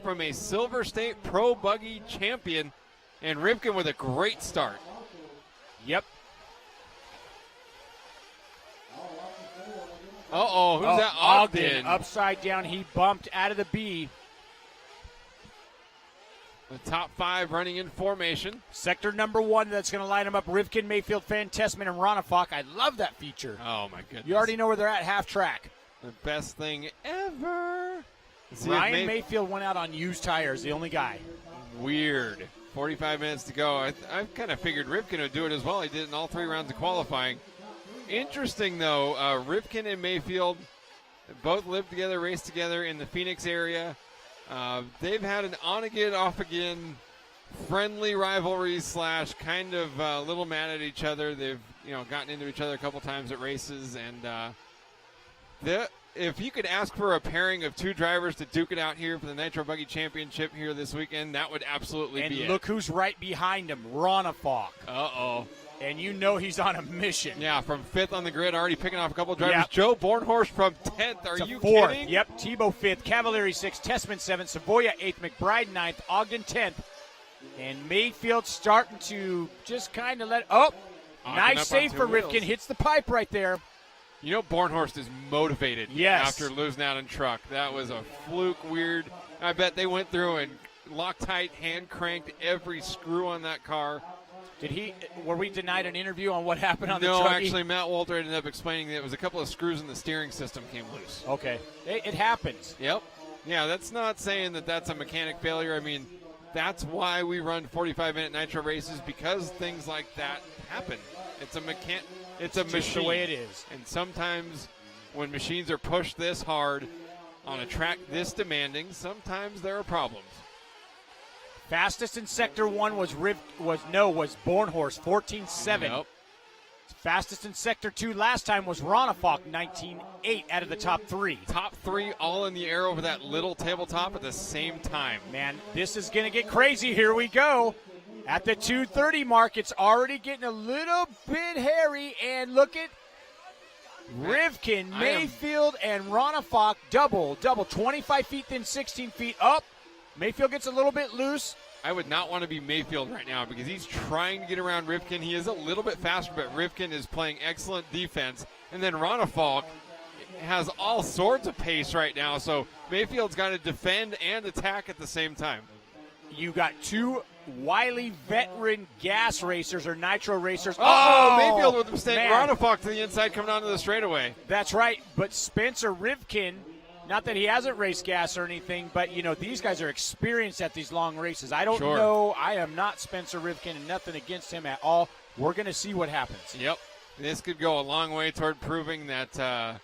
from a Silver State Pro Buggy champion, and Rivkin with a great start. Yep. Uh-oh, who's that? Ogden upside down. He bumped out of the B. The top 5 running in formation. Sector number 1 that's going to line them up. Rivkin, Mayfield, Fan Tessman, and Ronafok. I love that feature. Oh, my goodness. You already know where they're at half track. The best thing ever. Ryan Mayfield went out on used tires, the only guy. Weird. 45 minutes to go. I kind of figured Rivkin would do it as well. He did it in all 3 rounds of qualifying. Interesting, though, Rivkin and Mayfield both lived together, raced together in the Phoenix area. They've had an on-again, off-again friendly rivalry / kind of a little mad at each other. They've gotten into each other a couple times at races, and if you could ask for a pairing of 2 drivers to duke it out here for the Nitro Buggy Championship here this weekend, that would absolutely be it. And look who's right behind him, Ronafok. Uh-oh. And you know he's on a mission. Yeah, from 5th on the grid, already picking off a couple of drivers. Yep. Joe Bornhorst from 10th. Are you 4th. kidding? Yep, Tebow 5th, Cavalieri 6th, Tessman 7th, Savoya 8th, McBride 9th, Ogden 10th. And Mayfield starting to just kind of nice save for Rivkin. Hits the pipe right there. You know Bornhorst is motivated after losing out in truck. That was a fluke, weird. I bet they went through and Loctite hand cranked every screw on that car. Were we denied an interview on what happened on the truck? No, actually, Matt Walter ended up explaining that it was a couple of screws in the steering system came loose. Okay. It happens. Yep. Yeah, that's not saying that that's a mechanic failure. I mean, that's why we run 45-minute nitro races, because things like that happen. It's a machine. Just the way it is. And sometimes when machines are pushed this hard on a track this demanding, sometimes there are problems. Fastest in Sector 1 was Bornhorst, 14.7. Yep. Fastest in Sector 2 last time was Ronafok, 19.8 out of the top 3. Top 3 all in the air over that little tabletop at the same time. Man, this is going to get crazy. Here we go. At the 2:30 mark, it's already getting a little bit hairy. And look at Rivkin, Mayfield, and Ronafok double, 25 feet, then 16 feet up. Mayfield gets a little bit loose. I would not want to be Mayfield right now because he's trying to get around Rivkin. He is a little bit faster, but Rivkin is playing excellent defense. And then Ronafok has all sorts of pace right now, so Mayfield's got to defend and attack at the same time. You got 2 wily veteran gas racers or nitro racers. Oh, Mayfield with a mistake. Ronafok to the inside coming onto the straightaway. That's right, but Spencer Rivkin, not that he hasn't raced gas or anything, but, these guys are experienced at these long races. I don't know. I am not Spencer Rivkin and nothing against him at all. We're going to see what happens. Yep. This could go a long way toward proving that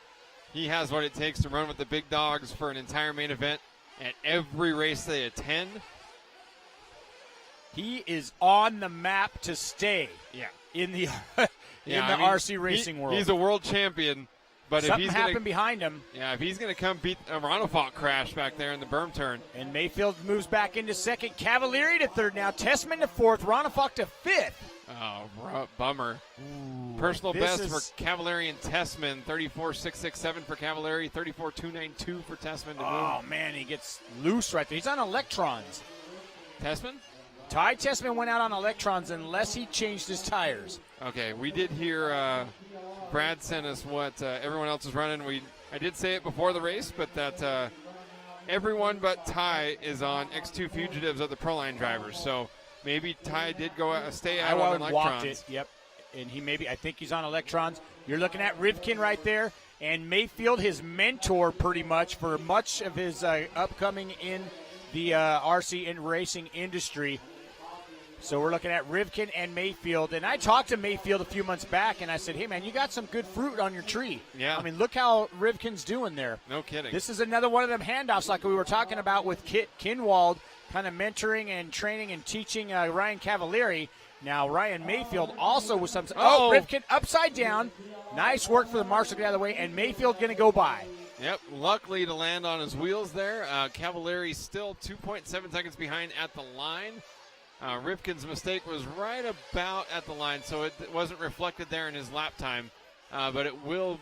he has what it takes to run with the big dogs for an entire main event at every race they attend. He is on the map to stay in the RC racing world. He's a world champion. But something if happened behind him. Yeah, if he's going to come beat a Ronafok crash back there in the berm turn. And Mayfield moves back into second. Cavalieri to third now. Tessman to fourth. Ronafok to fifth. Oh, bummer. Ooh, Personal best for Cavalieri and Tessman. 34.667 for Cavalieri. 34.292 for Tessman to move. Oh, man, he gets loose right there. He's on electrons. Tessman? Ty Tessman went out on electrons unless he changed his tires. Okay, we did hear Brad sent us what everyone else is running. I did say it before the race, but that everyone but Ty is on X2 Fugitives of the Proline drivers. So maybe Ty did stay out on electrons. Walked it, yep. And I think he's on electrons. You're looking at Rivkin right there, and Mayfield, his mentor pretty much for much of his upcoming in the RC and racing industry. So we're looking at Rivkin and Mayfield. And I talked to Mayfield a few months back, and I said, hey, man, you got some good fruit on your tree. Yeah. I mean, look how Rivkin's doing there. No kidding. This is another one of them handoffs like we were talking about with Kit Kinwald, kind of mentoring and training and teaching Ryan Cavalieri. Now, Ryan Mayfield also with some. Oh, Rivkin upside down. Nice work for the marshal to get out of the way, and Mayfield going to go by. Yep, luckily to land on his wheels there. Cavalieri still 2.7 seconds behind at the line. Rivkin's mistake was right about at the line, so it wasn't reflected there in his lap time. But it will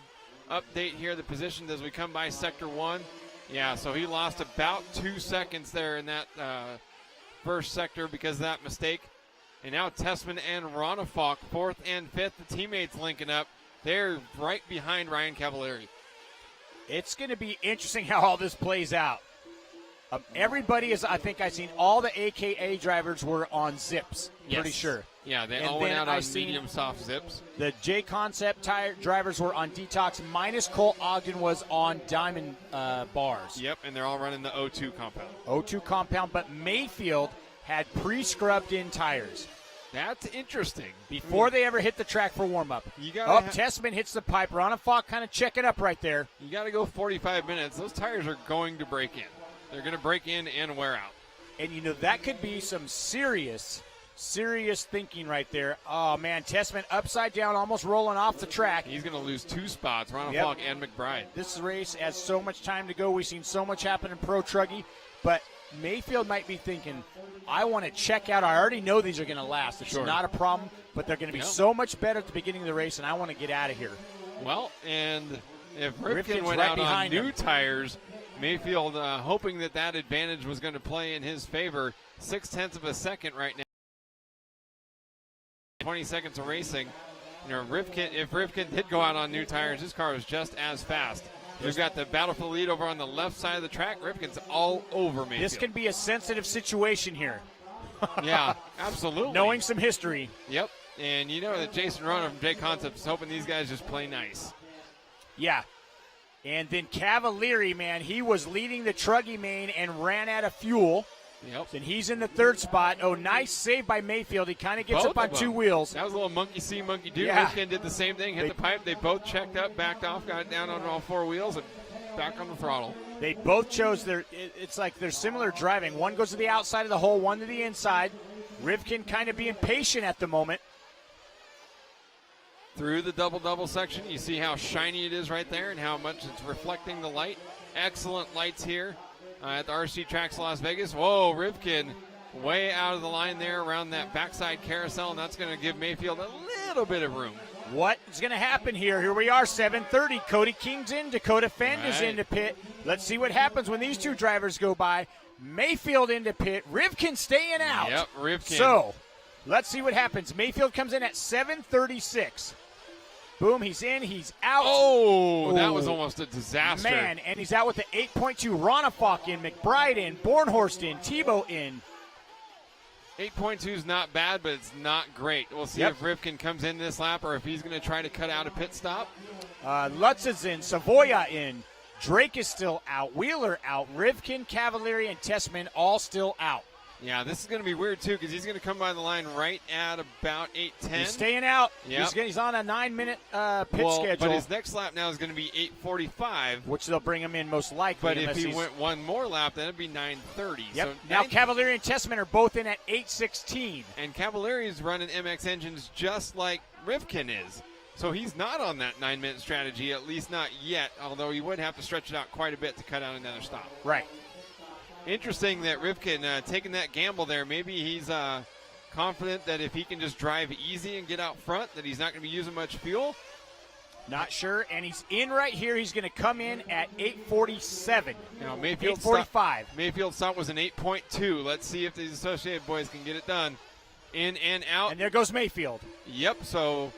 update here the positions as we come by Sector 1. Yeah, so he lost about 2 seconds there in that first sector because of that mistake. And now Tessman and Ronafalk, 4th and 5th, the teammates linking up. They're right behind Ryan Cavallari. It's going to be interesting how all this plays out. Everybody is, I think I've seen all the AKA drivers were on zips, pretty sure. Yeah, they And all went then out on medium soft zips. The J Concept tire drivers were on detox, minus Cole Ogden was on diamond bars. Yep, and they're all running the O2 compound. O2 compound, but Mayfield had pre-scrubbed in tires. That's interesting. Before they ever hit the track for warm-up. Tessman hits the pipe. Ronafalk kind of checking up right there. You got to go 45 minutes. Those tires are going to break in. They're going to break in and wear out. And, that could be some serious thinking right there. Oh, man, Tessman upside down, almost rolling off the track. He's going to lose 2 spots, Ronafalk and McBride. This race has so much time to go. We've seen so much happen in Pro Truggy, but Mayfield might be thinking, I want to check out. I already know these are going to last. It's not a problem, but they're going to be so much better at the beginning of the race, and I want to get out of here. Well, and if Rifkin went out on new tires, Mayfield hoping that advantage was going to play in his favor. 0.6 of a second right now. 20 seconds of racing. If Rifkin did go out on new tires, his car was just as fast. We've got the battle for the lead over on the left side of the track. Rifkin's all over Mayfield. This can be a sensitive situation here. Yeah, absolutely. Knowing some history. Yep. And that Jason Rona from J Concept is hoping these guys just play nice. Yeah. And then Cavallari, man, he was leading the Truggy main and ran out of fuel. Yep. And he's in the 3rd spot. Oh, nice save by Mayfield. He kind of gets up on 2 wheels. That was a little monkey see, monkey do. Yeah. Rifkin did the same thing, hit the pipe. They both checked up, backed off, got down on all 4 wheels, and back on the throttle. They both chose it's like they're similar driving. One goes to the outside of the hole, one to the inside. Rifkin kind of being patient at the moment. Through the double-double section, you see how shiny it is right there and how much it's reflecting the light. Excellent lights here at the RC Tracks Las Vegas. Whoa, Rifkin way out of the line there around that backside carousel, and that's going to give Mayfield a little bit of room. What is going to happen here? Here we are, 7:30. Cody King's in. Dakota Fend is into pit. Let's see what happens when these 2 drivers go by. Mayfield into pit. Rifkin staying out. Yep, Rifkin. So, let's see what happens. Mayfield comes in at 7:36. Boom, he's in, he's out. Oh, that was almost a disaster. Man, and he's out with the 8.2. Ronafalk in, McBride in, Bornhorst in, Tebow in. 8.2 is not bad, but it's not great. We'll see if Rifkin comes in this lap or if he's going to try to cut out a pit stop. Lutz is in, Savoya in, Drake is still out, Wheeler out, Rifkin, Cavallari, and Tessman all still out. Yeah, this is going to be weird, too, because he's going to come by the line right at about 8:10. He's staying out. Yep. He's on a 9-minute pit schedule. But his next lap now is going to be 8:45. Which they'll bring him in most likely. But if he went one more lap, then it'd be 9:30. Yep. So now Cavallari and Tessman are both in at 8:16. And Cavallari is running MX engines just like Rifkin is. So he's not on that 9-minute strategy, at least not yet, although he would have to stretch it out quite a bit to cut out another stop. Right. Interesting that Rifkin taking that gamble there. Maybe he's confident that if he can just drive easy and get out front, that he's not going to be using much fuel. Not sure, and he's in right here. He's going to come in at 8:47. Now Mayfield's 8:45. Mayfield's stop was an 8.2. Let's see if these Associated boys can get it done. In and out. And there goes Mayfield. Yep, so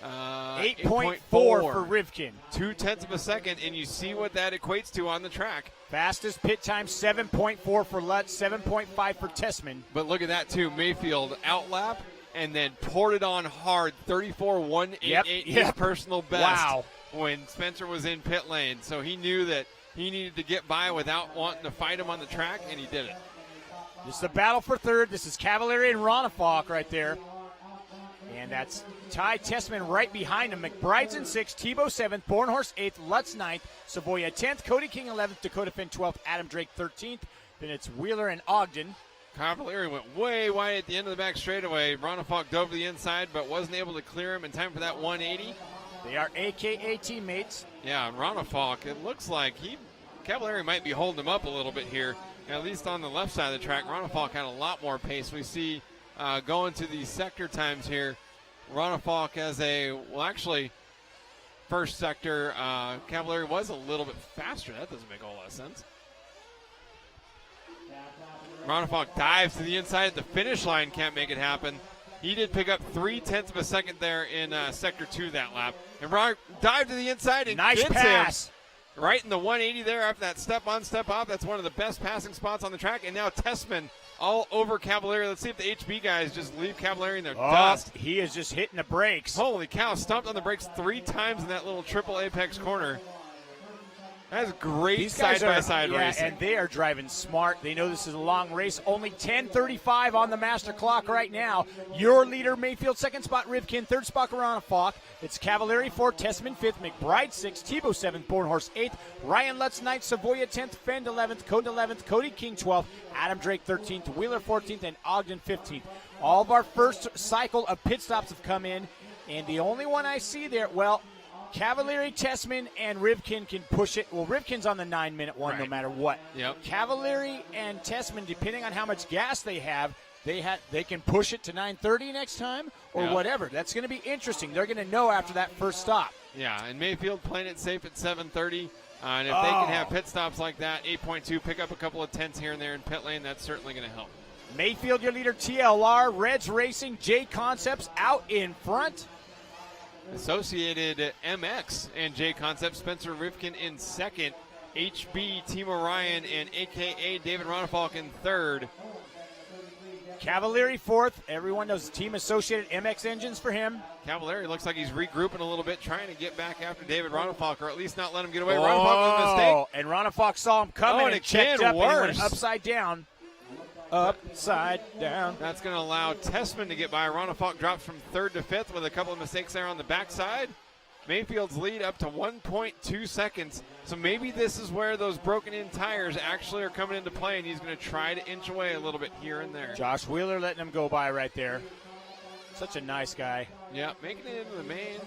8.4 for Rifkin. 0.2 of a second, and you see what that equates to on the track. Fastest pit time, 7.4 for Lutz, 7.5 for Tessman. But look at that, too. Mayfield outlap and then poured it on hard. 34.188 his personal best. Wow. When Spencer was in pit lane. So he knew that he needed to get by without wanting to fight him on the track, and he did it. This is the battle for third. This is Cavallari and Ronafalk right there. And that's Ty Tessman right behind him. McBride's in 6th, Tebow 7th, Bornhorst 8th, Lutz 9th, Savoya 10th, Cody King 11th, Dakota Finn 12th, Adam Drake 13th. Then it's Wheeler and Ogden. Cavallari went way wide at the end of the back straightaway. Ronafalk dove to the inside but wasn't able to clear him in time for that 180. They are AKA teammates. Yeah, and Ronafalk, it looks like Cavallari might be holding him up a little bit here, at least on the left side of the track. Ronafalk had a lot more pace. We see going to these sector times here, Ronafalk has first sector. Cavalieri was a little bit faster. That doesn't make a whole lot of sense. Ronafalk dives to the inside at the finish line. Can't make it happen. He did pick up 0.3 of a second there in Sector 2 that lap. And Ron dived to the inside and nice gets pass. him right in the 180 there after that step on, step off. That's one of the best passing spots on the track. And now Tessman all over Cavalieri. Let's see if the HB guys just leave Cavalieri in their dust. He is just hitting the brakes. Holy cow, stomped on the brakes 3 times in that little triple apex corner. That's great side-by-side racing. And they are driving smart. They know this is a long race. Only 10:35 on the master clock right now. Your leader, Mayfield, second spot, Rivkin, third spot, Ronafalk. It's Cavalieri, 4th, Tessman, 5th, McBride, 6th, Tebow, 7th, Bornhorst, 8th, Ryan Lutz, 9th, Savoya, 10th, Fend, 11th, Code, 11th, Cody King, 12th, Adam Drake, 13th, Wheeler, 14th, and Ogden, 15th. All of our first cycle of pit stops have come in, and the only one I see there, well, Cavalieri, Tessman, and Rivkin can push it. Well, Rivkin's on the 9-minute one no matter what. Yep. Cavalieri and Tessman, depending on how much gas they have, they can push it to 9:30 next time or whatever. That's going to be interesting. They're going to know after that first stop. Yeah, and Mayfield playing it safe at 7:30. And if they can have pit stops like that, 8.2, pick up a couple of tenths here and there in pit lane, that's certainly going to help. Mayfield, your leader, TLR, Reds Racing, J Concepts out in front. Associated MX and J Concept, Spencer Rivkin in second, HB, Timo Ryan, and AKA David Ronafalk in third. Cavalieri fourth. Everyone knows Team Associated MX engines for him. Cavalieri looks like he's regrouping a little bit, trying to get back after David Ronafalk, or at least not let him get away. Ronafalk with a mistake. And Ronafalk saw him coming and checked up and went upside down. Upside down. That's going to allow Tessman to get by. Ronafalk drops from 3rd to 5th with a couple of mistakes there on the backside. Mayfield's lead up to 1.2 seconds. So maybe this is where those broken-in tires actually are coming into play, and he's going to try to inch away a little bit here and there. Josh Wheeler letting him go by right there. Such a nice guy. Yeah, making it into the main.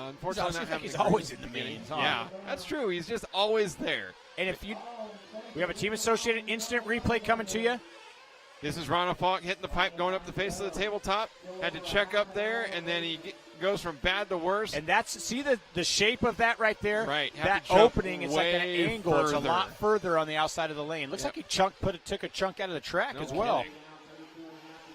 Unfortunately, he's always in the main. Yeah, that's true. He's just always there. And we have a Team Associated instant replay coming to you. This is Ronafalk hitting the pipe, going up the face of the tabletop. Had to check up there, and then he goes from bad to worse. And see the shape of that right there? Right. That opening, it's like an angle. Further. It's a lot further on the outside of the lane. Looks like he took a chunk out of the track as well.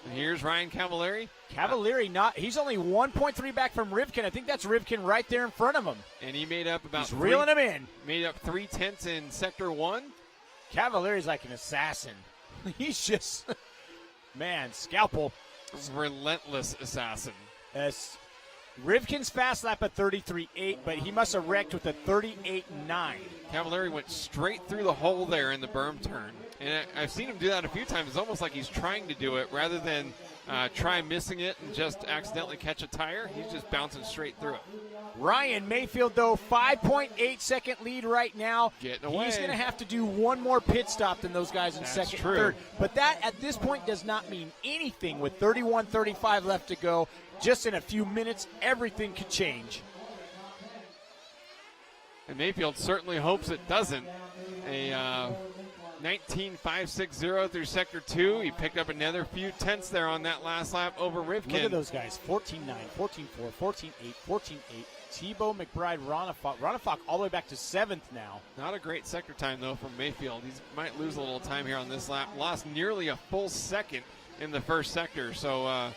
And here's Ryan Cavalieri. Cavalieri, he's only 1.3 back from Rivkin. I think that's Rivkin right there in front of him. And he made up about reeling him in. Made up 0.3 in Sector 1. Cavalieri's like an assassin. He's just, man, scalpel. Relentless assassin. Yes. Rivkin's fast lap at 33.8, but he must have wrecked with a 38.9. Cavalieri went straight through the hole there in the berm turn. And I've seen him do that a few times. It's almost like he's trying to do it rather than try missing it and just accidentally catch a tire. He's just bouncing straight through it. Ryan Mayfield, though, 5.8 second lead right now. Getting away. He's going to have to do one more pit stop than those guys in second and third. But that, at this point, does not mean anything. With 31:35 left to go, just in a few minutes, everything could change. And Mayfield certainly hopes it doesn't. A 19.560 through Sector 2. He picked up another few tenths there on that last lap over Rivkin. Look at those guys, 14.9, 14.4, 14.8, 14.8. Tebow, McBride, Ronafalk. Ronafalk all the way back to 7th now. Not a great sector time, though, from Mayfield. He might lose a little time here on this lap. Lost nearly a full second in the first sector. So a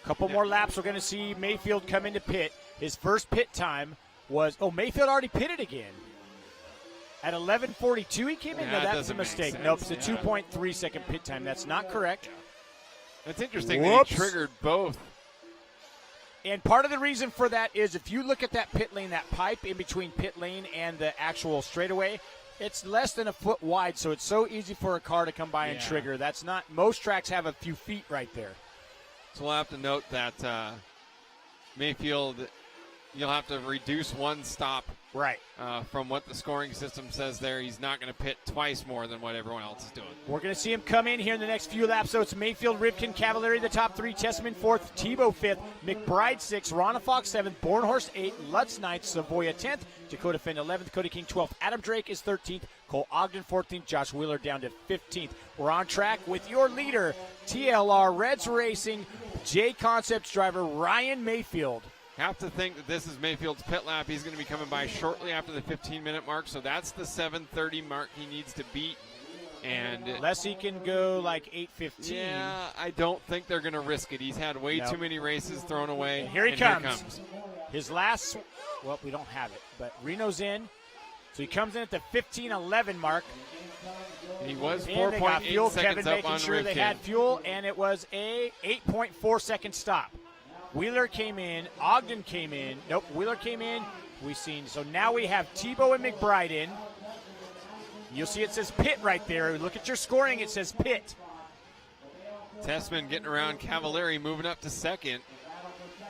couple more laps. We're going to see Mayfield come into pit. His first pit time was, Mayfield already pitted again. At 11:42 he came in? No, that's a mistake. Nope, it's a 2.3 second pit time. That's not correct. That's interesting that he triggered both. And part of the reason for that is if you look at that pit lane, that pipe in between pit lane and the actual straightaway, it's less than a foot wide, so it's so easy for a car to come by and trigger. That's not, most tracks have a few feet right there. So we'll have to note that Mayfield, you'll have to reduce one stop. Right. From what the scoring system says there, he's not going to pit twice more than what everyone else is doing. We're going to see him come in here in the next few laps. So it's Mayfield, Rivkin, Cavalieri, the top three. Tessman 4th, Tebow 5th, McBride 6th, Ronafalk 7th, Bornhorst 8th, Lutz 9th, Savoya 10th, Dakota Finn 11th, Cody King 12th, Adam Drake is 13th, Cole Ogden 14th, Josh Wheeler down to 15th. We're on track with your leader, TLR Reds Racing, J Concepts driver Ryan Mayfield. have to think that this is Mayfield's pit lap. He's going to be coming by shortly after the 15-minute mark, so that's the 7:30 mark he needs to beat. And unless he can go like 8:15. Yeah, I don't think they're going to risk it. He's had way too many races thrown away. And here he comes. His last, well, we don't have it, but Reno's in. So he comes in at the 15:11 mark. He was 4.8 seconds Kevin up making on sure they Rivkin. had fuel, and it was a 8.4 second stop. Wheeler came in. Ogden came in. Nope, Wheeler came in. We've seen. So now we have Tebow and McBride in. You'll see it says pit right there. Look at your scoring. It says pit. Tessman getting around Cavallari, moving up to second.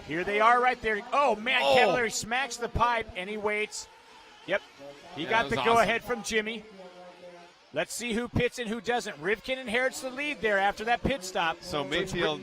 Here they are right there. Oh, man, Cavallari smacks the pipe, and he waits. Yep, he got the go-ahead from Jimmy. Let's see who pits and who doesn't. Rivkin inherits the lead there after that pit stop. So Mayfield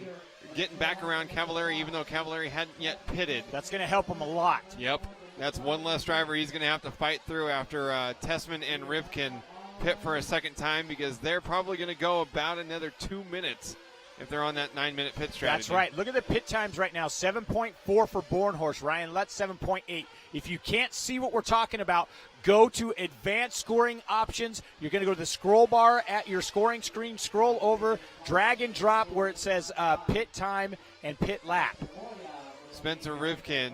getting back around Cavallari, even though Cavallari hadn't yet pitted. That's going to help him a lot. Yep, that's one less driver he's going to have to fight through after Tessman and Rivkin pit for a second time, because they're probably going to go about another 2 minutes if they're on that 9-minute pit strategy. That's right. Look at the pit times right now. 7.4 for Bornhorst. Ryan Lutz, 7.8. If you can't see what we're talking about, go to advanced scoring options. You're going to go to the scroll bar at your scoring screen, scroll over, drag and drop where it says pit time and pit lap. Spencer Rivkin.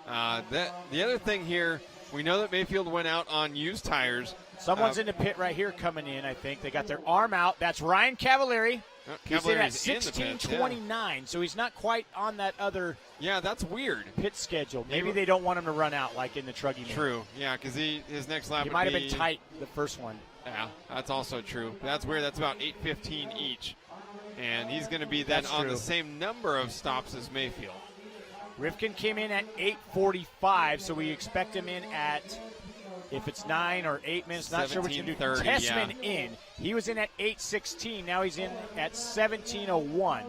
The other thing here, we know that Mayfield went out on used tires. Someone's in the pit right here coming in, I think. They got their arm out. That's Ryan Cavallari. He's in at 16:29, so he's not quite on that other that's weird pit schedule. Maybe they don't want him to run out like in the Truggy. True, yeah, because his next lap he might have been tight the first one. Yeah, that's also true. That's weird. That's about 8:15 each, and he's going to be then on the same number of stops as Mayfield. Rivkin came in at 8:45, so we expect him in at, if it's 9 or 8 minutes, not sure what you do. Tessman in. He was in at 8:16. Now he's in at 17:01.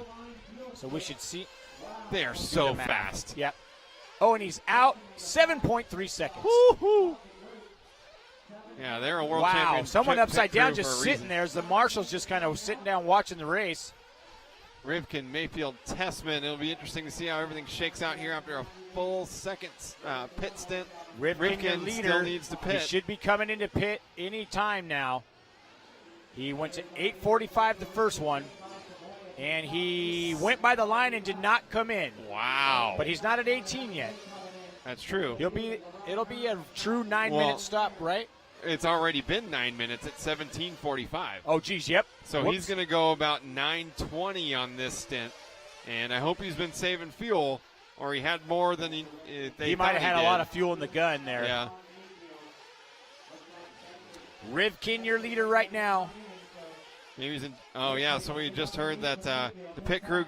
So we should see. They are so fast. Yep. Oh, and he's out 7.3 seconds. Woo-hoo. Yeah, they're a world champion. Wow, someone upside down just sitting there as the marshals just kind of sitting down watching the race. Rivkin, Mayfield, Tessman. It'll be interesting to see how everything shakes out here after a full second pit stint. Rivkin leader, still needs to pit. He should be coming into pit any time now. He went to 8:45 the first one, and he went by the line and did not come in. Wow. But he's not at 18 yet. That's true. It'll be a true 9-minute stop, right? It's already been 9 minutes at 17:45. Oh, geez, yep. So he's going to go about 9:20 on this stint, and I hope he's been saving fuel, or he had more than he might have had a lot of fuel in the gun there. Yeah. Rivkin, your leader right now. Maybe he's in. Oh, yeah, so we just heard that the pit crew.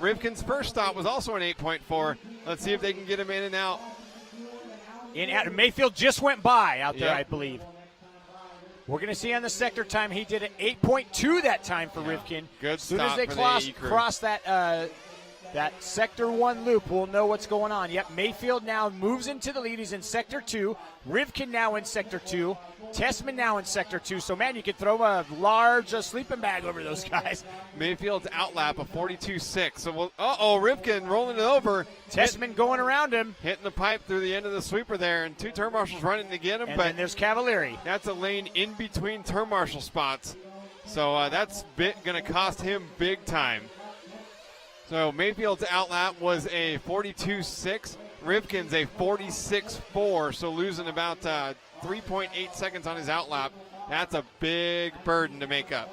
Rivkin's first stop was also an 8.4. Let's see if they can get him in and out. Mayfield just went by out there, I believe. We're going to see on the sector time he did an 8.2 that time for Rivkin. Good stop. As soon as they cross that sector 1 loop, we'll know what's going on. Yep, Mayfield now moves into the lead. He's in sector 2. Rivkin now in sector 2. Tessman now in sector 2. So, man, you could throw a large sleeping bag over those guys. Mayfield's outlap of 42.6. So, Rivkin rolling it over. Tessman going around him. Hitting the pipe through the end of the sweeper there, and 2 turn marshals running to get him. And then there's Cavallari. That's a lane in between turn marshal spots. So that's going to cost him big time. So Mayfield's outlap was a 42.6. Rivkin's a 46.4, so losing about 3.8 seconds on his outlap. That's a big burden to make up.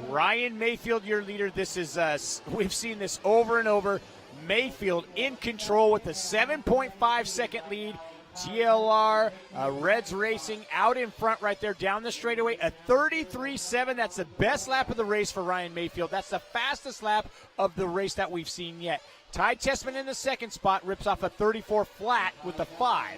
Ryan Mayfield, your leader. This is we've seen this over and over. Mayfield in control with a 7.5 second lead. GLR, Reds Racing out in front right there down the straightaway. A 33.7. That's the best lap of the race for Ryan Mayfield. That's the fastest lap of the race that we've seen yet. Ty Tessman in the second spot rips off a 34 flat with a 5.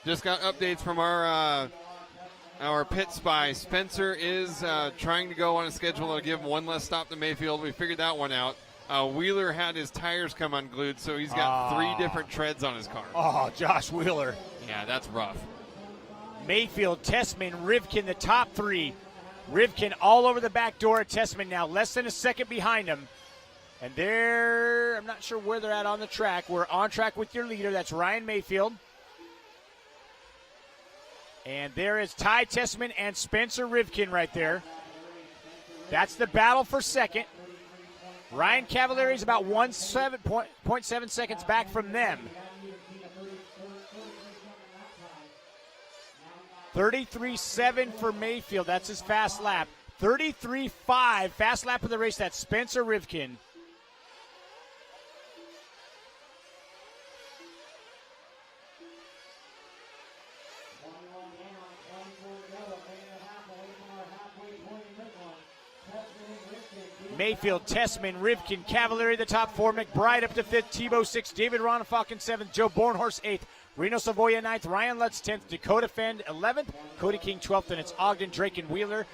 Just got updates from our pit spy. Spencer is trying to go on a schedule that'll give him one less stop to Mayfield. We figured that one out. Wheeler had his tires come unglued, so he's got 3 different treads on his car. Oh, Josh Wheeler. Yeah, that's rough. Mayfield, Tessman, Rivkin, the top 3. Rivkin all over the back door at Tessman now, less than a second behind him. And I'm not sure where they're at on the track. We're on track with your leader. That's Ryan Mayfield. And there is Ty Tessman and Spencer Rivkin right there. That's the battle for second. Ryan Cavalieri is about 0.7 seconds back from them. 33.7 for Mayfield. That's his fast lap. 33.5, fast lap of the race. That's Spencer Rivkin. Mayfield, Tessman, Rivkin, Cavalieri the top 4, McBride up to 5th, Tebow 6th, David Ronafalk in 7th, Joe Bornhorst 8th, Reno Savoya 9th, Ryan Lutz 10th, Dakota Fend 11th, Cody King 12th, and it's Ogden, Drake, and Wheeler.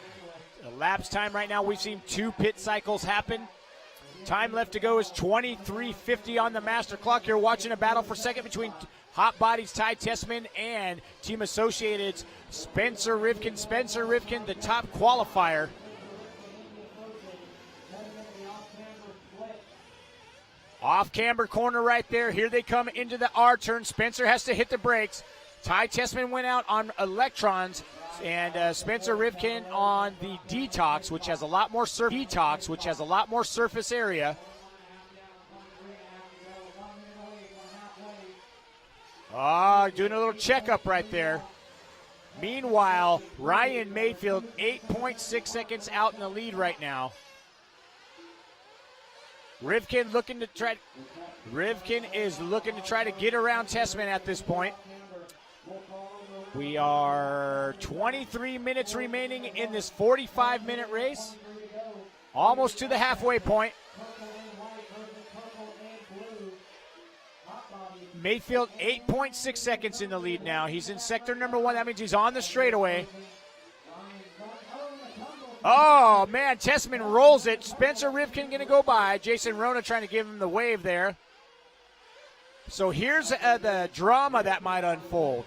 Elapsed time right now, we've seen 2 pit cycles happen. Time left to go is 23:50 on the master clock. You're watching a battle for second between Hot Bodies Ty Tessman and Team Associated's Spencer Rivkin. Spencer Rivkin, the top qualifier. Off camber corner right there. Here they come into the R turn. Spencer has to hit the brakes. Ty Tessman went out on electrons, and Spencer Rivkin on the detox, which has a lot more surface area. Doing a little checkup right there. Meanwhile, Ryan Mayfield 8.6 seconds out in the lead right now. Rivkin is looking to try to get around Tessman at this point. We are 23 minutes remaining in this 45-minute race. Almost to the halfway point. Mayfield 8.6 seconds in the lead now. He's in sector number 1. That means he's on the straightaway. Oh, man, Tessman rolls it. Spencer Rivkin going to go by. Jason Rona trying to give him the wave there. So here's the drama that might unfold.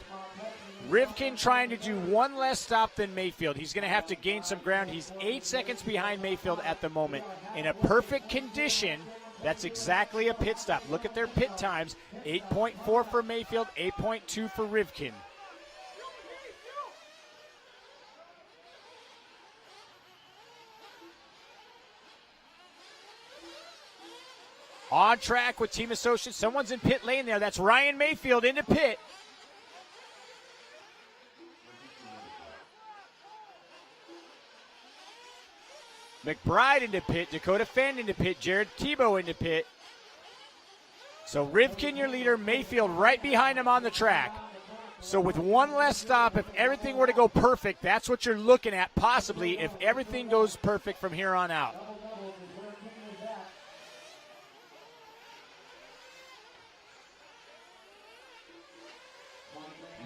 Rivkin trying to do one less stop than Mayfield. He's going to have to gain some ground. He's 8 seconds behind Mayfield at the moment. In a perfect condition, that's exactly a pit stop. Look at their pit times. 8.4 for Mayfield, 8.2 for Rivkin. On track with Team Associates. Someone's in pit lane there. That's Ryan Mayfield into pit. McBride into pit. Dakota Fend into pit. Jared Tebow into pit. So Rivkin, your leader. Mayfield right behind him on the track. So with one less stop, if everything were to go perfect, that's what you're looking at possibly if everything goes perfect from here on out.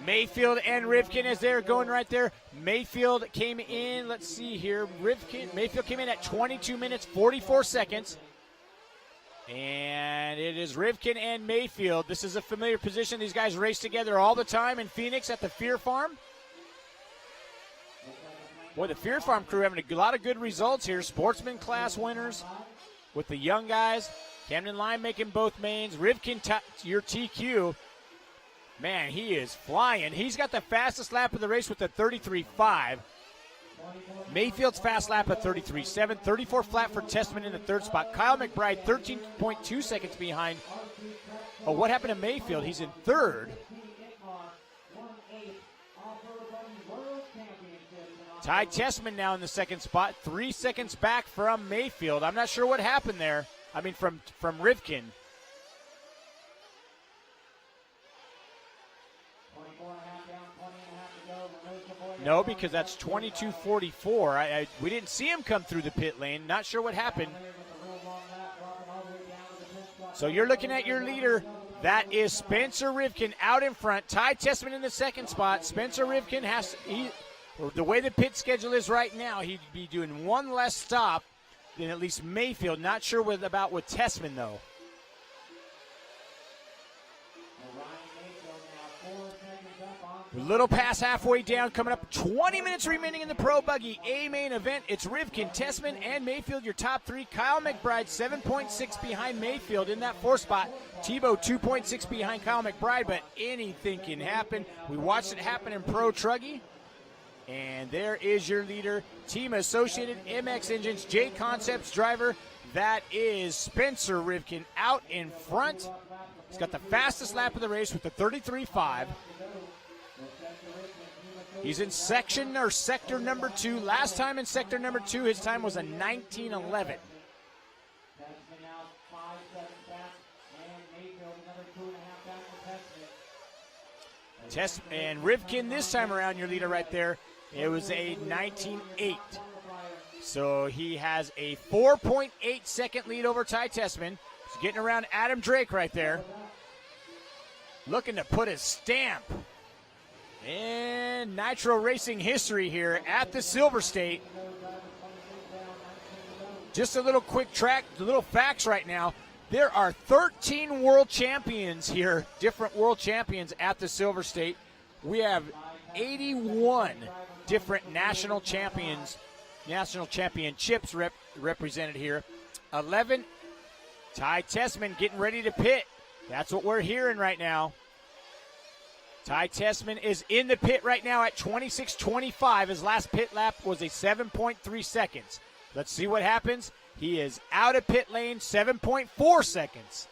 Mayfield and Rivkin as they're going right there. Mayfield came in, let's see here. Mayfield came in at 22 minutes, 44 seconds. And it is Rivkin and Mayfield. This is a familiar position. These guys race together all the time in Phoenix at the Fear Farm. Boy, the Fear Farm crew having a lot of good results here. Sportsman class winners with the young guys. Camden Lime making both mains. Rivkin, your TQ. Man, he is flying. He's got the fastest lap of the race with the 33.5. Mayfield's fast lap at 33.7. 34 flat for Tessman in the 3rd spot. Kyle McBride 13.2 seconds behind. Oh, what happened to Mayfield? He's in 3rd. Ty Tessman now in the 2nd spot. 3 seconds back from Mayfield. I'm not sure what happened there. I mean, from Rivkin. No, because that's 22:44. We didn't see him come through the pit lane. Not sure what happened. So you're looking at your leader. That is Spencer Rivkin out in front. Ty Tessman in the 2nd spot. Spencer Rivkin the way the pit schedule is right now, he'd be doing one less stop than at least Mayfield. Not sure about with Tessman, though. A little past halfway down, coming up 20 minutes remaining in the Pro Buggy A main event. It's Rivkin, Tessman, and Mayfield, your top three. Kyle McBride, 7.6 behind Mayfield in that fourth spot. Tebow, 2.6 behind Kyle McBride, but anything can happen. We watched it happen in Pro Truggy. And there is your leader, Team Associated MX Engines, J Concepts driver. That is Spencer Rivkin out in front. He's got the fastest lap of the race with the 33.5. He's in sector number 2. Last time in sector number 2, his time was a 19:11. And Rivkin this time around, your leader right there, it was a 19:8. So he has a 4.8 second lead over Ty Tessman. He's getting around Adam Drake right there. Looking to put his stamp in Nitro Racing history here at the Silver State. Just a little quick track, a little facts right now. There are 13 world champions here, different world champions at the Silver State. We have 81 different national championships represented here. 11, Ty Tessman getting ready to pit. That's what we're hearing right now. Ty Tessman is in the pit right now at 26:25. His last pit lap was a 7.3 seconds. Let's see what happens. He is out of pit lane, 7.4 seconds.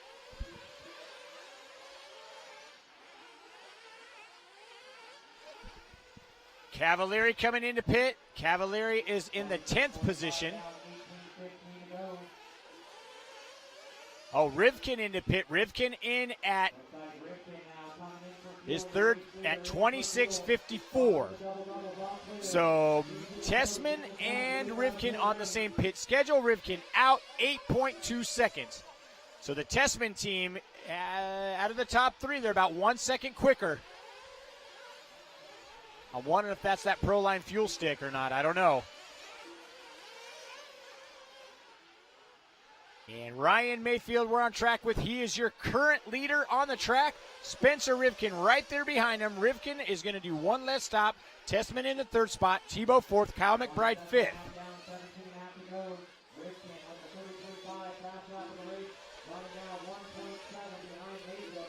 Cavalieri coming into pit. Cavalieri is in the 10th position. Oh, Rivkin into pit. Rivkin in at his third at 26:54. So Tessman and Rivkin on the same pit schedule. Rivkin out 8.2 seconds. So the Tessman team, out of the top three, they're about 1 second quicker. I'm wondering if that's that Proline fuel stick or not. I don't know. And Ryan Mayfield, we're on track with. He is your current leader on the track. Spencer Rivkin right there behind him. Rivkin is going to do one less stop. Tessman in the third spot. Tebow fourth. Kyle McBride fifth.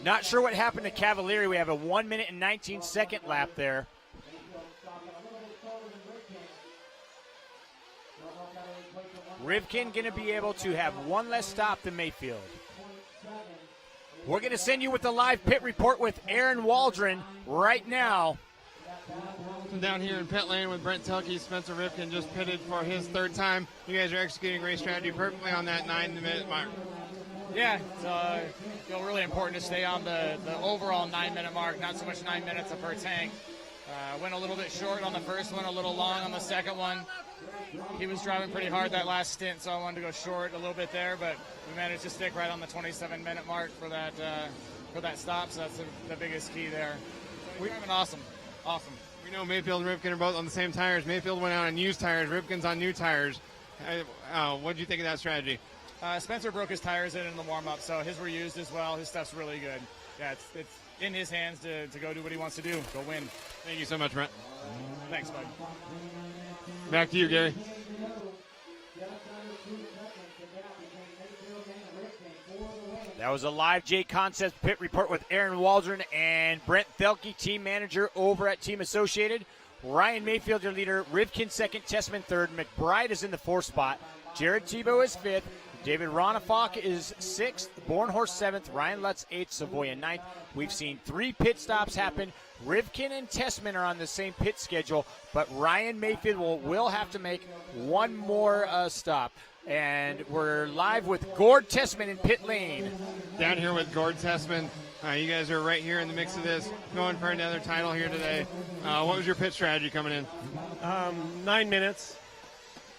Not sure what happened to Cavalieri. We have a 1 minute and 19 second lap there. Rivkin going to be able to have one less stop than Mayfield. We're going to send you with the live pit report with Aaron Waldron right now. Down here in pit lane with Brent Telke, Spencer Rivkin just pitted for his third time. You guys are executing race strategy perfectly on that 9-minute mark. Yeah, it's feel really important to stay on the overall 9-minute mark, not so much 9 minutes per tank. Went a little bit short on the first one, a little long on the second one. He was driving pretty hard that last stint, so I wanted to go short a little bit there, but we managed to stick right on the 27-minute mark for that stop, so that's the biggest key there. We're driving awesome. We know Mayfield and Rivkin are both on the same tires. Mayfield went out on used tires. Rivkin's on new tires. What did you think of that strategy? Spencer broke his tires in the warm-up, so his were used as well. His stuff's really good. Yeah, it's in his hands to go do what he wants to do, go win. Thank you so much, Brent. Thanks, bud. Back to you, Gary. That was a live J Concepts pit report with Aaron Waldron and Brent Thelke, team manager over at Team Associated. Ryan Mayfield, your leader. Rivkin second, Tessman third. McBride is in the fourth spot. Jared Tebow is fifth. David Ronafalk is sixth. Bornhorst seventh. Ryan Lutz eighth. Savoya ninth. We've seen 3 pit stops happen. Rivkin and Tessman are on the same pit schedule, but Ryan Mayfield will have to make one more stop. And we're live with Gord Tessman in pit lane. Down here with Gord Tessman. You guys are right here in the mix of this, going for another title here today. What was your pit strategy coming in? 9 minutes.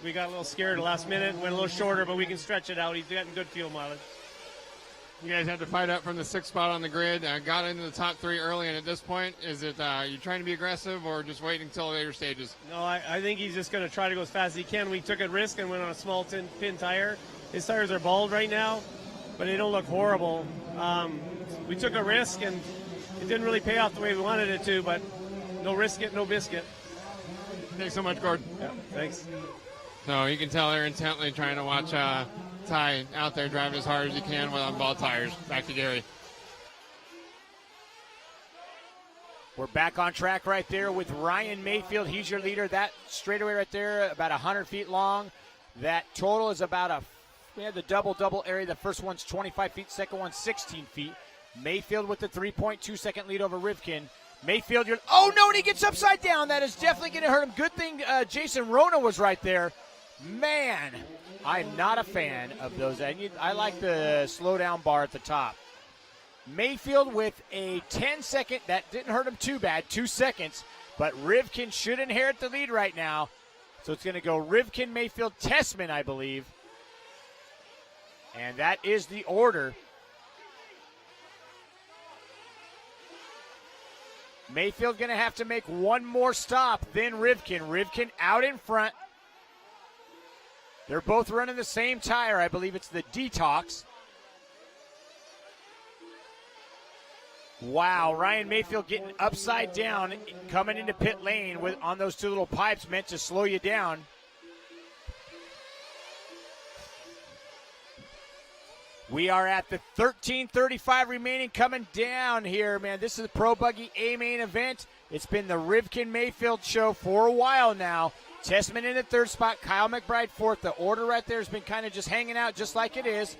We got a little scared last minute, went a little shorter, but we can stretch it out. He's getting good fuel mileage. You guys had to fight up from the 6th spot on the grid. Got into the top 3 early, and at this point, is it you trying to be aggressive or just waiting until later stages? No, I think he's just going to try to go as fast as he can. We took a risk and went on a small pin tire. His tires are bald right now, but they don't look horrible. We took a risk, and it didn't really pay off the way we wanted it to, but no risk it, no biscuit. Thanks so much, Gordon. Yeah, thanks. So you can tell they're intently trying to watch Ty out there driving as hard as he can with on bald tires. Back to Gary. We're back on track right there with Ryan Mayfield. He's your leader. That straightaway right there, about 100 feet long. That total is about the double area. The first one's 25 feet, second one's 16 feet. Mayfield with the 3.2 second lead over Rivkin. Mayfield, oh no, and he gets upside down. That is definitely going to hurt him. Good thing Jason Rona was right there. Man, I'm not a fan of those. I like the slow down bar at the top. Mayfield with a 10-second, that didn't hurt him too bad, 2 seconds, but Rivkin should inherit the lead right now. So it's going to go Rivkin, Mayfield, Tessman, I believe. And that is the order. Mayfield going to have to make one more stop, then Rivkin. Rivkin out in front. They're both running the same tire. I believe it's the Detox. Wow, Ryan Mayfield getting upside down, coming into pit lane on those 2 little pipes meant to slow you down. We are at the 13:35 remaining, coming down here, man. This is the Pro Buggy A main event. It's been the Rivkin Mayfield show for a while now. Tessman in the 3rd spot, Kyle McBride 4th. The order right there has been kind of just hanging out just like it is.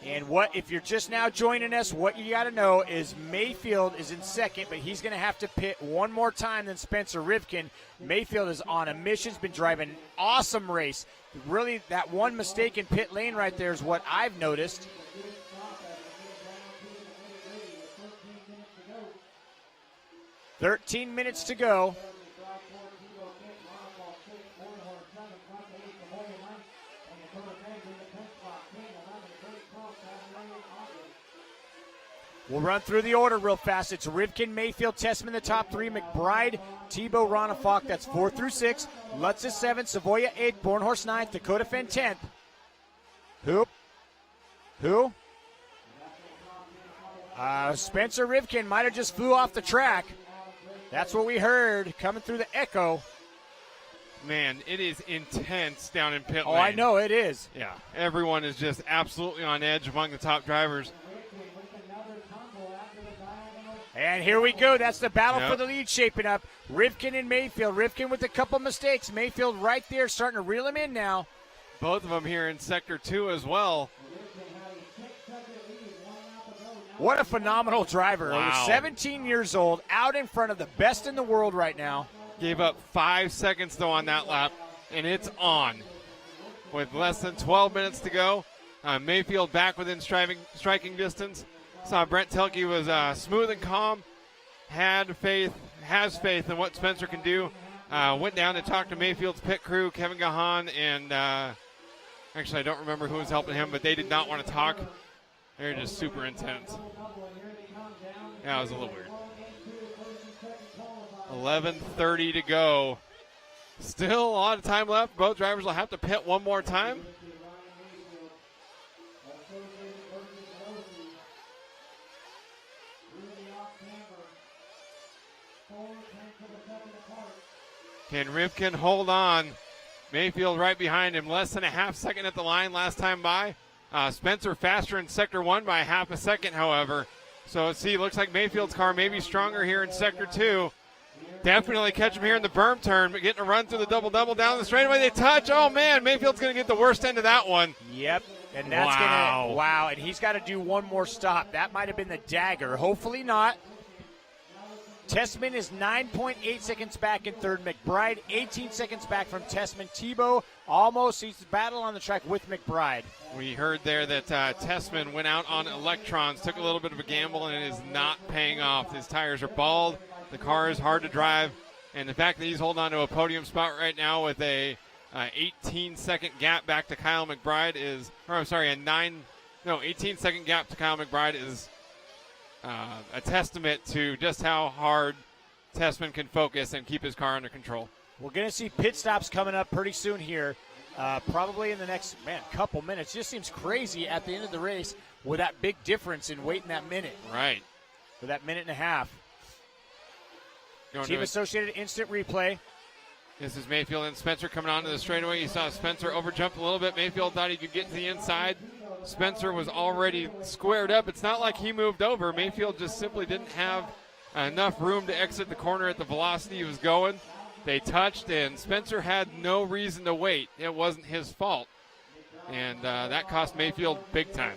And if you're just now joining us, what you got to know is Mayfield is in 2nd, but he's going to have to pit one more time than Spencer Rivkin. Mayfield is on a mission, has been driving an awesome race. Really, that one mistake in pit lane right there is what I've noticed. "13 minutes to go. We'll run through the order real fast. It's Rivkin, Mayfield, Tessman the top 3, McBride, Tebow, Ronafalk, that's 4 through 6. Lutz is 7th, Savoya 8th, Bornhorst 9th, Dakota Fenn 10th. Who? Spencer Rivkin might have just flew off the track. That's what we heard coming through the echo. Man, it is intense down in pit lane. Oh, I know it is. Yeah, everyone is just absolutely on edge among the top drivers. And here we go. That's the battle for the lead shaping up. Rivkin and Mayfield. Rivkin with a couple mistakes. Mayfield right there starting to reel him in now. Both of them here in Sector 2 as well. What a phenomenal driver. Wow. He's 17 years old, out in front of the best in the world right now. Gave up 5 seconds, though, on that lap, and it's on. With less than 12 minutes to go, Mayfield back within striking distance. Saw Brent Telke was smooth and calm, has faith in what Spencer can do. Went down to talk to Mayfield's pit crew, Kevin Gahan, and actually I don't remember who was helping him, but they did not want to talk. They're just super intense. Yeah, it was a little weird. 11:30 to go. Still a lot of time left. Both drivers will have to pit one more time. Can Rivkin hold on? Mayfield right behind him. Less than a half second at the line last time by. Spencer faster in Sector 1 by half a second, however. So, looks like Mayfield's car may be stronger here in Sector 2. Definitely catch him here in the berm turn, but getting a run through the double-double down the straightaway. They touch. Oh, man, Mayfield's going to get the worst end of that one. Yep, and that's going to, wow, and he's got to do one more stop. That might have been the dagger. Hopefully not. Tessman is 9.8 seconds back in 3rd. McBride 18 seconds back from Tessman. Tebow almost sees the battle on the track with McBride. We heard there that Tessman went out on electrons, took a little bit of a gamble, and it is not paying off. His tires are bald. The car is hard to drive. And the fact that he's holding on to a podium spot right now with a 18-second gap back to Kyle McBride is, 18-second gap to Kyle McBride is a testament to just how hard Tessman can focus and keep his car under control. We're going to see pit stops coming up pretty soon here, probably in the next, couple minutes. Just seems crazy at the end of the race with that big difference in waiting that minute. Right. For that minute and a half. Going Team Associated Instant Replay. This is Mayfield and Spencer coming onto the straightaway. You saw Spencer overjump a little bit. Mayfield thought he could get to the inside. Spencer was already squared up. It's not like he moved over. Mayfield just simply didn't have enough room to exit the corner at the velocity he was going. They touched, and Spencer had no reason to wait. It wasn't his fault. And that cost Mayfield big time.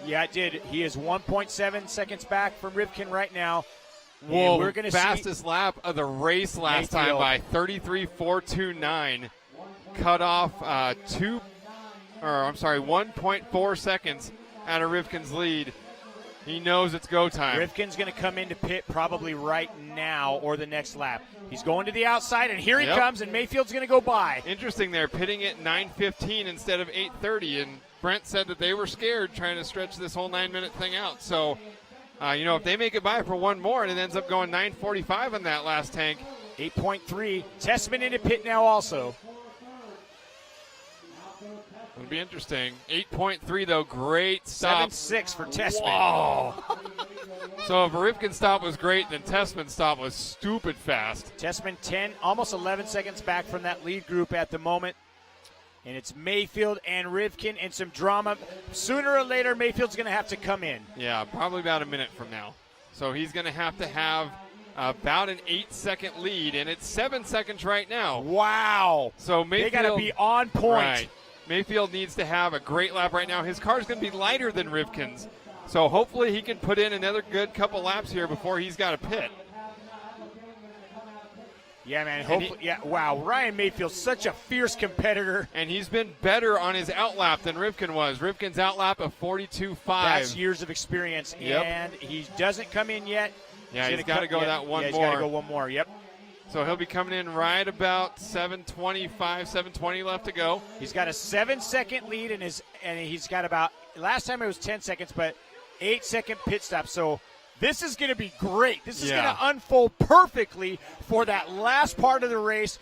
Yeah, it did. He is 1.7 seconds back from Rivkin right now. Whoa, we're gonna fastest lap of the race last time by 33.429. Cut off 1.4 seconds out of Rivkin's lead. He knows it's go time. Rivkin's going to come into pit probably right now or the next lap. He's going to the outside, and here he comes, and Mayfield's going to go by. Interesting there, pitting at 9:15 instead of 8:30, and Brent said that they were scared trying to stretch this whole 9-minute thing out. So, if they make it by for one more and it ends up going 9:45 on that last tank. 8.3. Tessman into pit now also. It'll be interesting. 8.3, though. Great stop. 7.6 for Tessman. Whoa. So if a Rivkin stop was great, then Tessman's stop was stupid fast. Tessman 10, almost 11 seconds back from that lead group at the moment. And it's Mayfield and Rivkin and some drama. Sooner or later, Mayfield's going to have to come in. Yeah, probably about a minute from now. So he's going to have about an 8-second lead, and it's 7 seconds right now. Wow. So Mayfield, they got to be on point. Right. Mayfield needs to have a great lap right now. His car's going to be lighter than Rivkin's. So hopefully he can put in another good couple laps here before he's got to pit. Yeah, man. Wow. Ryan Mayfield's such a fierce competitor. And he's been better on his outlap than Rivkin was. Rivkin's outlap of 42.5. That's years of experience. Yep. And he doesn't come in yet. Yeah, he's got to go that one more. He's got to go one more. Yep. So he'll be coming in right about 7:20 left to go. He's got a 7-second lead and he's got about, last time it was 10 seconds, but 8-second pit stop. So this is going to be great. This is going to unfold perfectly for that last part of the race.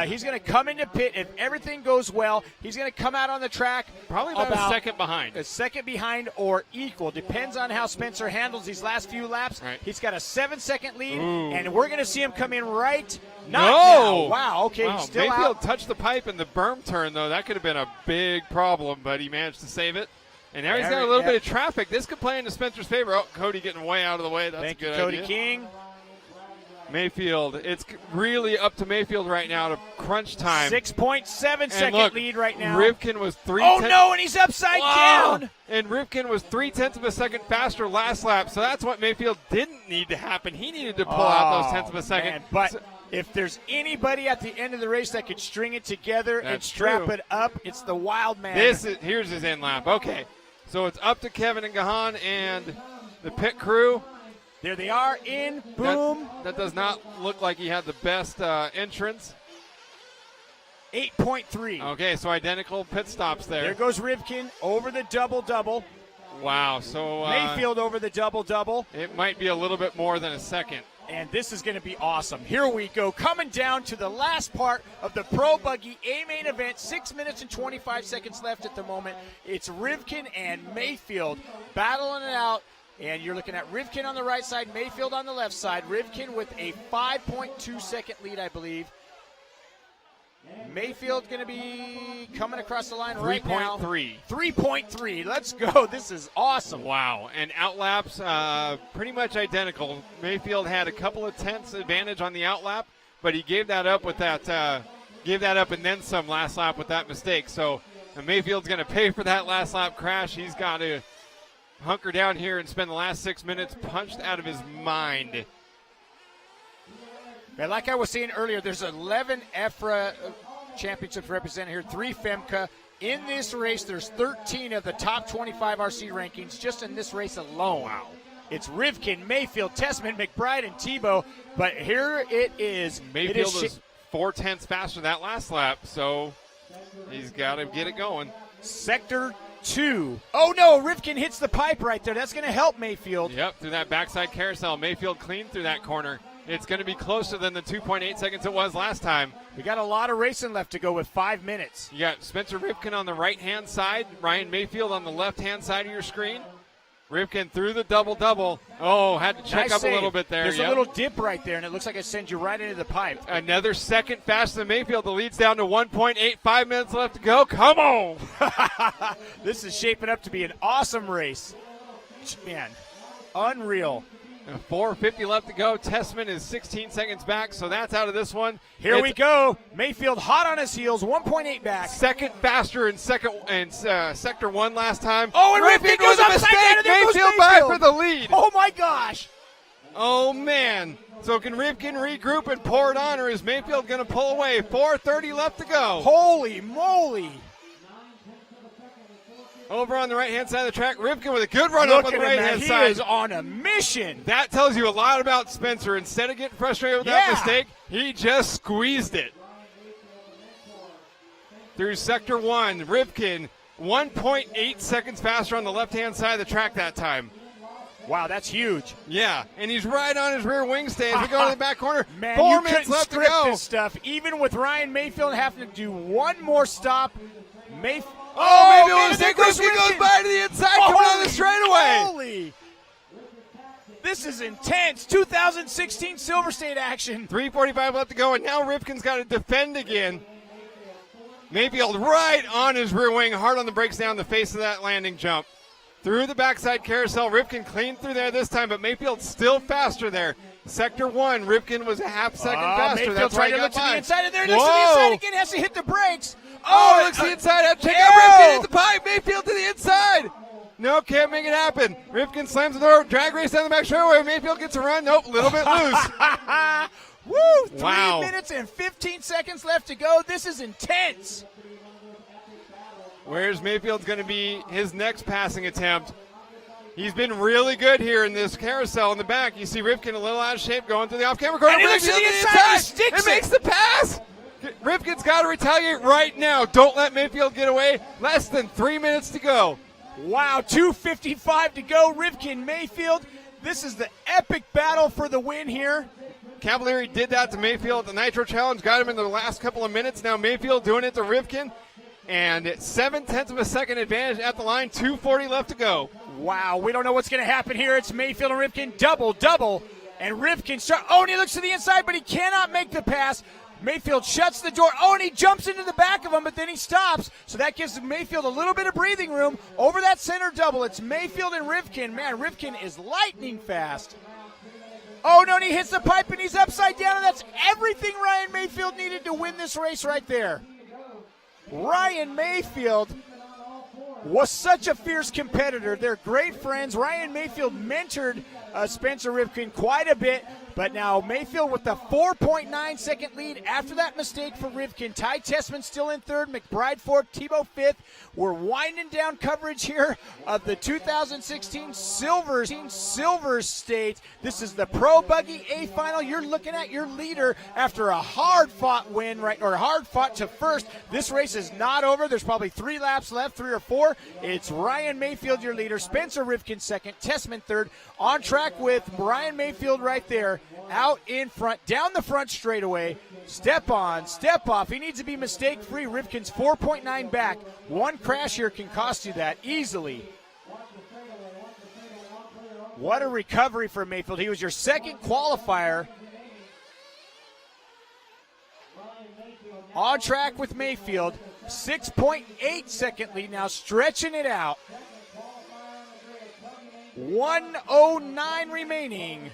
He's going to come into pit. If everything goes well, he's going to come out on the track. Probably about a second behind. A second behind or equal. Depends on how Spencer handles these last few laps. Right. He's got a 7-second lead, and we're going to see him come in right now. Wow, okay, wow. He's still Mayfield out. touched the pipe in the berm turn, though. That could have been a big problem, but he managed to save it. And now he's got a little bit of traffic. This could play into Spencer's favor. Oh, Cody getting way out of the way. That's Thank a good you, Cody idea. King. Mayfield. It's really up to Mayfield right now to crunch time. 6.7-second lead right now. Rivkin was 3 Oh, no, and he's upside down. And Rivkin was 0.3 of a second faster last lap, so that's what Mayfield didn't need to happen. He needed to pull out those tenths of a second. Man, but if there's anybody at the end of the race that could string it together and strap it up, it's the Wild Man. Here's his end lap. Okay, so it's up to Kevin and Gahan and the pit crew. There they are in. Boom. That does not look like he had the best entrance. 8.3. Okay, so identical pit stops there. There goes Rivkin over the double-double. Wow, so Mayfield over the double-double. It might be a little bit more than a second. And this is going to be awesome. Here we go. Coming down to the last part of the Pro Buggy A-Main event. 6 minutes and 25 seconds left at the moment. It's Rivkin and Mayfield battling it out. And you're looking at Rivkin on the right side, Mayfield on the left side. Rivkin with a 5.2-second lead, I believe. Mayfield going to be coming across the line right now. 3.3. 3.3. Let's go. This is awesome. Wow. And outlaps pretty much identical. Mayfield had a couple of tenths advantage on the outlap, but he gave that up with that and then some last lap with that mistake. So Mayfield's going to pay for that last lap crash. He's got to hunker down here and spend the last 6 minutes punched out of his mind. And like I was saying earlier, there's 11 EFRA championships represented here, 3 FEMCA. In this race, there's 13 of the top 25 RC rankings just in this race alone. Wow. It's Rivkin, Mayfield, Tessman, McBride, and Tebow. But here it is. Mayfield was 4 tenths faster that last lap, so He's got to get it going. Sector 2. Oh, no, Rivkin hits the pipe right there. That's going to help Mayfield. Yep, through that backside carousel. Mayfield clean through that corner. It's going to be closer than the 2.8 seconds it was last time. We got a lot of racing left to go with 5 minutes. You got Spencer Rivkin on the right-hand side, Ryan Mayfield on the left-hand side of your screen. Rivkin through the double-double. Oh, had to check Nice up save. a little bit there. There's Yep. a little dip right there, and it looks like it sends you right into the pipe. Another second faster than Mayfield. The lead's down to 1.85 minutes left to go. Come on. This is shaping up to be an awesome race. Man, unreal. 4:50 left to go. Tessman is 16 seconds back, so that's out of this one. Here we go. Mayfield hot on his heels, 1.8 back. Second faster in sector 1 last time. Oh, and Rivkin goes was a upside down, and there goes Mayfield by Mayfield. for the lead. Oh, my gosh. Oh, man. So can Rivkin regroup and pour it on, or is Mayfield going to pull away? 4:30 left to go. Holy moly. Over on the right-hand side of the track, Rivkin with a good run up on the Look at him, man. right-hand He side. is on a mission. That tells you a lot about Spencer. Instead of getting frustrated with that mistake, he just squeezed it. Through sector 1, Rivkin 1.8 seconds faster on the left-hand side of the track that time. Wow, that's huge. Yeah, and he's right on his rear wing stand. We go to the back corner. Man, 4 you minutes couldn't left to script go. this stuff. Even with Ryan Mayfield having to do one more stop, Oh, maybe man, a mistake. there goes Rivkin goes Rivkin. by to the inside, coming on the straightaway. Holy. This is intense. 2016 Silver State action. 3:45 left to go, and now Rivkin's got to defend again. Mayfield right on his rear wing, hard on the brakes down the face of that landing jump. Through the backside carousel, Rivkin clean through there this time, but Mayfield's still faster there. Sector 1, Rivkin was a half second faster. Mayfield That's why trying he to look got to the by. inside, and there looks to the inside again. Has to hit the brakes. Oh, looks to the inside. Have to check out Rivkin hit the pipe. Mayfield to the inside. No, can't make it happen. Rivkin slams the door. Drag race down the back straightaway. Mayfield gets a run. Nope, a little bit loose. Woo! 3 Wow. minutes and 15 seconds left to go. This is intense. Where's Mayfield's going to be his next passing attempt? He's been really good here in this carousel in the back. You see Rivkin a little out of shape going through the off-camera corner. And he looks to the Mayfield inside, he sticks it makes the pass. Rivkin's got to retaliate right now. Don't let Mayfield get away. Less than 3 minutes to go. Wow, 2:55 to go. Rivkin, Mayfield. This is the epic battle for the win here. Cavalieri did that to Mayfield at the Nitro Challenge, got him in the last couple of minutes. Now Mayfield doing it to Rivkin, and 0.7 of a second advantage at the line. 2:40 left to go. Wow, we don't know what's going to happen here. It's Mayfield and Rivkin, double, and Rivkin and he looks to the inside, but he cannot make the pass. Mayfield shuts the door. Oh, and he jumps into the back of him, but then he stops. So that gives Mayfield a little bit of breathing room over that center double. It's Mayfield and Rivkin. Man, Rivkin is lightning fast. Oh, no, and he hits the pipe, and he's upside down, and that's everything Ryan Mayfield needed to win this race right there. Ryan Mayfield was such a fierce competitor. They're great friends. Ryan Mayfield mentored Spencer Rivkin quite a bit, but now Mayfield with the 4.9 second lead after that mistake for Rivkin. Ty Tessman still in third, McBride fourth, Tebow fifth. We're winding down coverage here of the 2016 Silver State. This is the Pro Buggy A final. You're looking at your leader after a hard-fought win, hard-fought to first. This race is not over. There's probably 3 laps left, 3 or 4. It's Ryan Mayfield, your leader. Spencer Rivkin second, Tessman third. On track with Ryan Mayfield right there, out in front, down the front straightaway. Step on, step off. He needs to be mistake-free. Rivkin's 4.9 back. One crash here can cost you that easily. What a recovery for Mayfield. He was your second qualifier. On track with Mayfield. 6.8 second lead now, stretching it out. 1:09 remaining.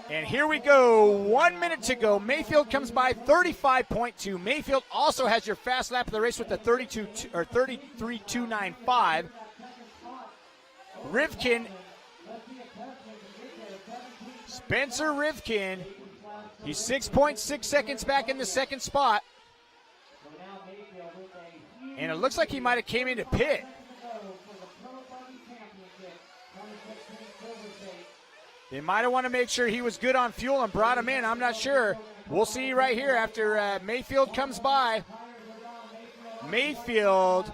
And here we go, 1 minute to go. Mayfield comes by 35.2. Mayfield also has your fast lap of the race with the 33.295. Rivkin, Spencer Rivkin, he's 6.6 seconds back in the second spot. And it looks like he might have came into pit. They might have wanted to make sure he was good on fuel and brought him in. I'm not sure. We'll see right here after Mayfield comes by. Mayfield,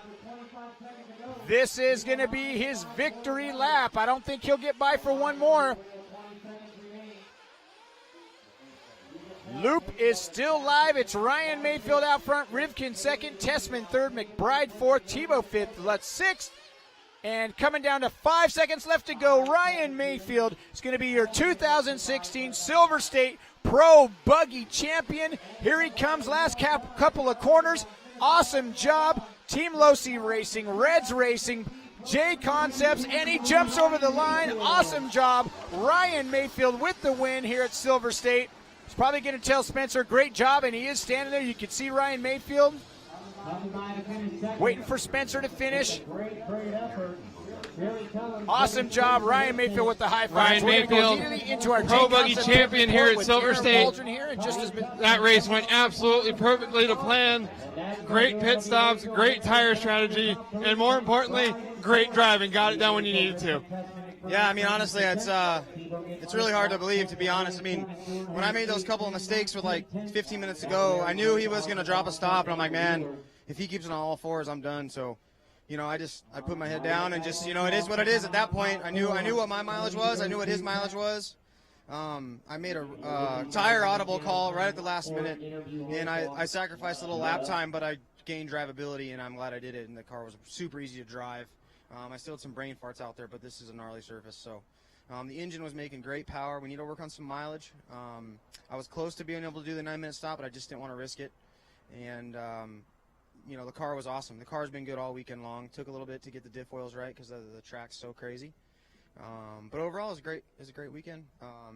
this is going to be his victory lap. I don't think he'll get by for one more. Loop is still live. It's Ryan Mayfield out front, Rivkin second, Tessman third, McBride fourth, Tebow fifth, Lutz sixth. And coming down to 5 seconds left to go, Ryan Mayfield is going to be your 2016 Silver State Pro Buggy Champion. Here he comes, last couple of corners. Awesome job. Team Losi Racing, Reds Racing, J Concepts, and he jumps over the line. Awesome job. Ryan Mayfield with the win here at Silver State. He's probably going to tell Spencer, great job, and he is standing there. You can see Ryan Mayfield waiting for Spencer to finish. Awesome job, Ryan Mayfield with the high five. Ryan Mayfield, into our Pro Buggy champion here at Silver State. That race went absolutely perfectly to plan. Great pit stops, great tire strategy, and more importantly, great driving. Got it done when you needed to. Yeah, I mean, honestly, it's really hard to believe, to be honest. I mean, when I made those couple of mistakes with like 15 minutes to go, I knew he was going to drop a stop, and I'm like, man, if he keeps it on all fours, I'm done. So, you know, I put my head down and just, you know, it is what it is at that point. I knew what my mileage was. I knew what his mileage was. I made a tire audible call right at the last minute, and I sacrificed a little lap time, but I gained drivability, and I'm glad I did it, and the car was super easy to drive. I still had some brain farts out there, but this is a gnarly surface. So the engine was making great power. We need to work on some mileage. I was close to being able to do the 9-minute stop, but I just didn't want to risk it. And, you know, the car was awesome. The car's been good all weekend long. Took a little bit to get the diff oils right because the track's so crazy. But overall, it was great. It was a great weekend.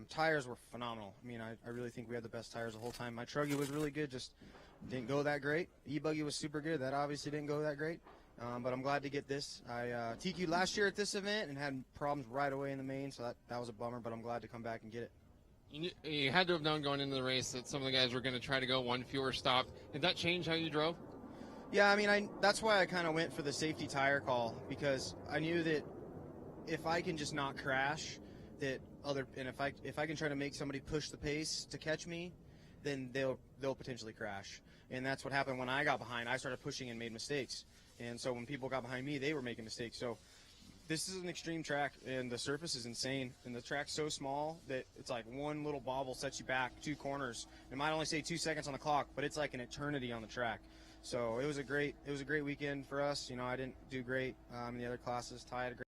Tires were phenomenal. I mean, I really think we had the best tires the whole time. My Truggy was really good, just didn't go that great. E-Buggy was super good. That obviously didn't go that great. But I'm glad to get this. I TQ'd last year at this event and had problems right away in the main, so that was a bummer, but I'm glad to come back and get it. You had to have known going into the race that some of the guys were going to try to go one fewer stop. Did that change how you drove? Yeah, I mean, that's why I kind of went for the safety tire call, because I knew that if I can just not crash, and if I can try to make somebody push the pace to catch me, then they'll potentially crash. And that's what happened when I got behind. I started pushing and made mistakes. And so when people got behind me, they were making mistakes. So this is an extreme track, and the surface is insane. And the track's so small that it's like one little bobble sets you back 2 corners. It might only say 2 seconds on the clock, but it's like an eternity on the track. So it was a great weekend for us. You know, I didn't do great in the other classes. Ty had a great